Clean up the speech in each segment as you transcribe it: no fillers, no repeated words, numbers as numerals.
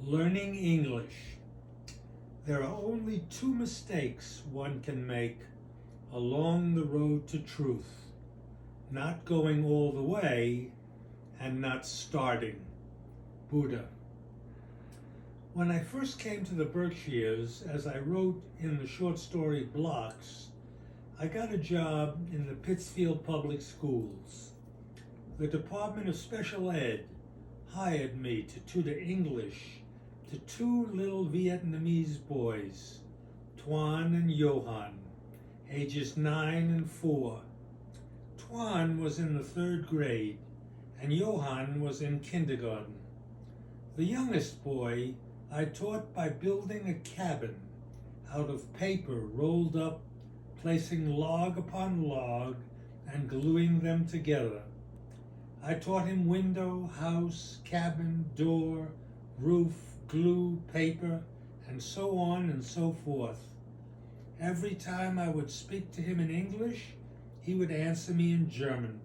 Learning English. There are only two mistakes one can make along the road to truth: not going all the way and not starting. Buddha. When I first came to the Berkshires, as I wrote in the short story blocks, I got a job in the Pittsfield Public Schools. The Department of Special Ed hired me to tutor English to two little Vietnamese boys, Tuan and Johan, ages 9 and 4. Tuan was in the 3rd grade and Johan was in kindergarten. The youngest boy I taught by building a cabin out of paper rolled up, placing log upon log and gluing them together. I taught him window, house, cabin, door, roof, glue, paper, and so on and so forth. Every time I would speak to him in English, he would answer me in German.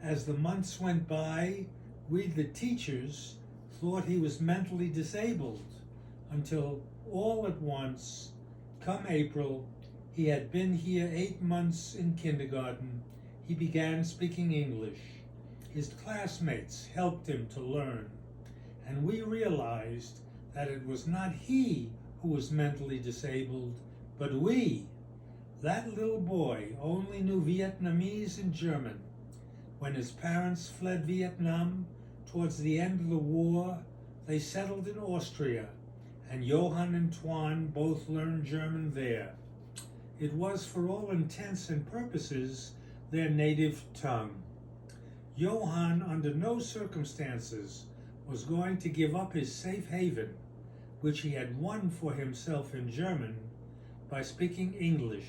As the months went by, we, the teachers, thought he was mentally disabled, until all at once, come April, he had been here 8 months in kindergarten, he began speaking English. His classmates helped him to learn, and we realized that it was not he who was mentally disabled, but we. That little boy only knew Vietnamese and German. When his parents fled Vietnam towards the end of the war, they settled in Austria, and Johann and Tuan both learned German there. It was, for all intents and purposes, their native tongue. Johann, under no circumstances, was going to give up his safe haven, which he had won for himself in German, by speaking English,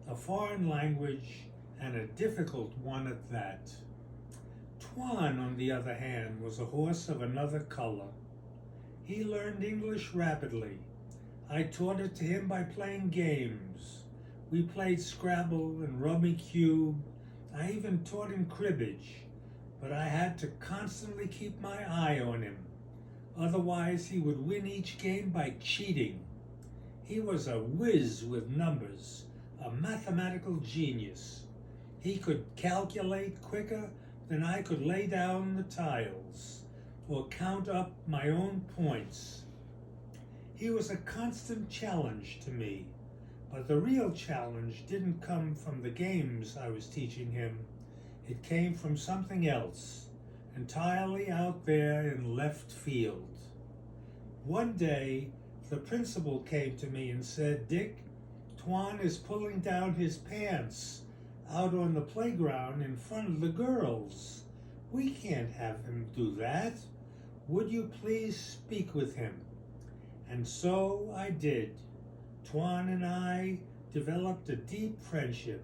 a foreign language and a difficult one at that. Tuan, on the other hand, was a horse of another color. He learned English rapidly. I taught it to him by playing games. We played Scrabble and Rummy Cube. I even taught him cribbage, but I had to constantly keep my eye on him. Otherwise, he would win each game by cheating. He was a whiz with numbers, a mathematical genius. He could calculate quicker than I could lay down the tiles or count up my own points. He was a constant challenge to me, but the real challenge didn't come from the games I was teaching him. It came from something else, entirely out there in left field. One day, the principal came to me and said, "Dick, Tuan is pulling down his pants out on the playground in front of the girls. We can't have him do that. Would you please speak with him?" And so I did. Tuan and I developed a deep friendship.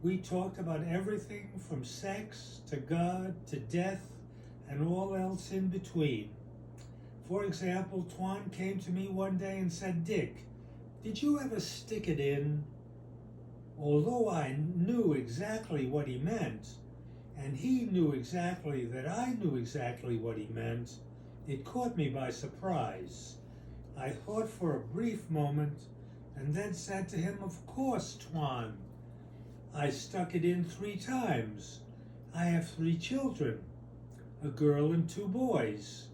We talked about everything from sex to God to death and all else in between. For example, Tuan came to me one day and said, "Dick, did you ever stick it in?" Although I knew exactly what he meant, and he knew exactly that I knew exactly what he meant, it caught me by surprise. I thought for a brief moment and then said to him, "Of course, Tuan. I stuck it in 3 times. I have 3 children, a girl and 2 boys.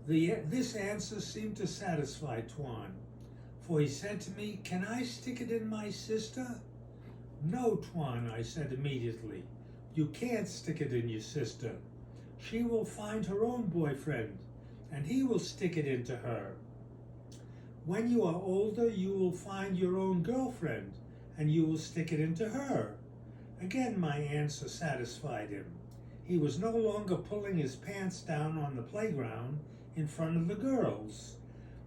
This answer seemed to satisfy Tuan, for he said to me, "Can I stick it in my sister?" "No, Tuan," I said immediately. "You can't stick it in your sister. She will find her own boyfriend, and he will stick it into her. When you are older, you will find your own girlfriend, and you will stick it into her." Again, my answer satisfied him. He was no longer pulling his pants down on the playground in front of the girls.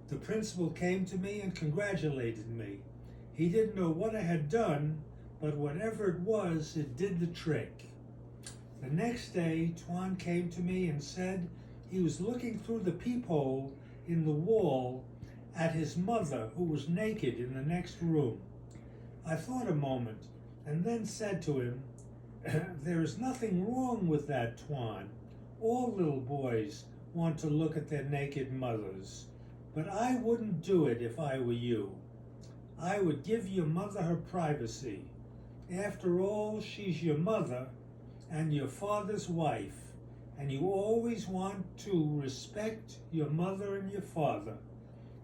The principal came to me and congratulated me. He didn't know what I had done, but whatever it was, it did the trick. The next day, Tuan came to me and said he was looking through the peephole in the wall at his mother, who was naked in the next room. I thought a moment and then said to him, "There is nothing wrong with that, Tuan. All little boys want to look at their naked mothers, but I wouldn't do it if I were you. I would give your mother her privacy. After all, she's your mother and your father's wife, and you always want to respect your mother and your father.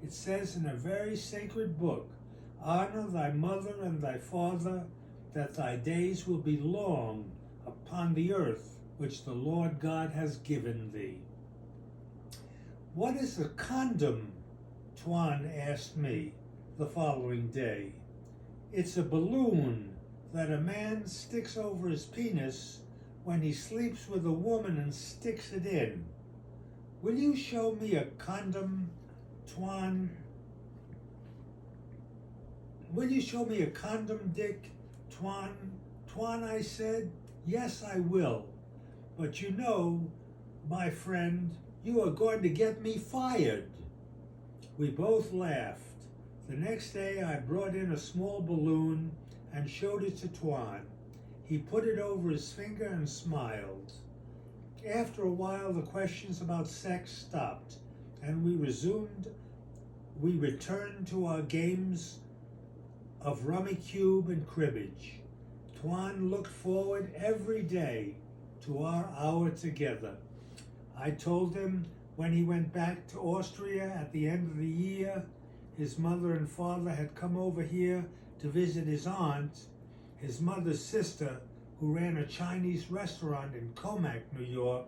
It says in a very sacred book, honor thy mother and thy father, that thy days will be long upon the earth which the Lord God has given thee. What is a condom? Tuan asked me the following day. It's a balloon that a man sticks over his penis when he sleeps with a woman and sticks it in. Will you show me a condom, Tuan? Will you show me a condom, Dick? Tuan? Tuan, I said. Yes, I will. But you know, my friend, you are going to get me fired. We both laughed. The next day I brought in a small balloon and showed it to Tuan. He put it over his finger and smiled. After a while, the questions about sex stopped, and we returned to our games of rummy cube and cribbage. Tuan looked forward every day to our hour together. I told him when he went back to Austria at the end of the year, his mother and father had come over here to visit his aunt, his mother's sister, who ran a Chinese restaurant in Comac, New York.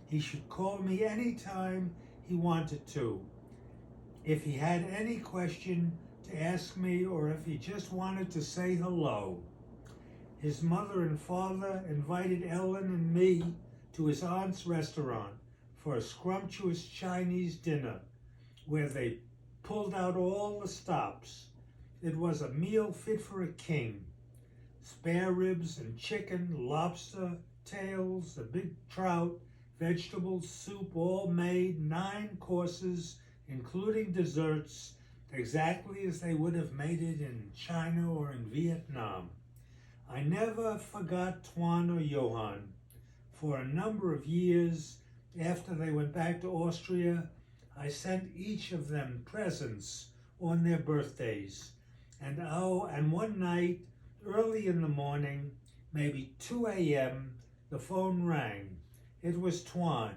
He should call me any time he wanted to. If he had any question to ask me, or if he just wanted to say hello. His mother and father invited Ellen and me to his aunt's restaurant for a scrumptious Chinese dinner, where they pulled out all the stops. It was a meal fit for a king. Spare ribs and chicken, lobster, tails, a big trout, vegetables, soup, all made, 9 courses, including desserts, exactly as they would have made it in China or in Vietnam. I never forgot Tuan or Johann. For a number of years after they went back to Austria, I sent each of them presents on their birthdays. And one night, early in the morning, maybe 2 a.m., the phone rang. It was Tuan.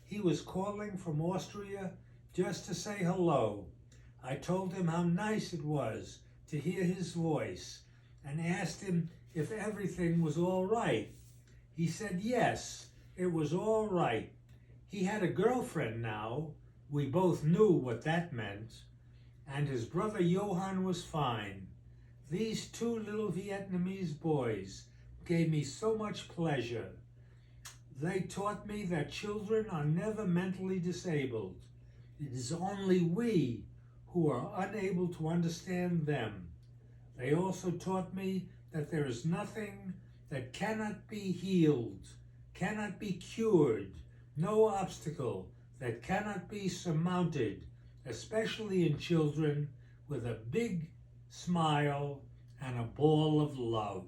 He was calling from Austria just to say hello. I told him how nice it was to hear his voice and asked him if everything was all right. He said yes, it was all right. He had a girlfriend now. We both knew what that meant. And his brother Johann was fine. These 2 little Vietnamese boys gave me so much pleasure. They taught me that children are never mentally disabled. It is only we who are unable to understand them. They also taught me that there is nothing that cannot be healed, cannot be cured, no obstacle that cannot be surmounted, especially in children, with a big smile and a ball of love.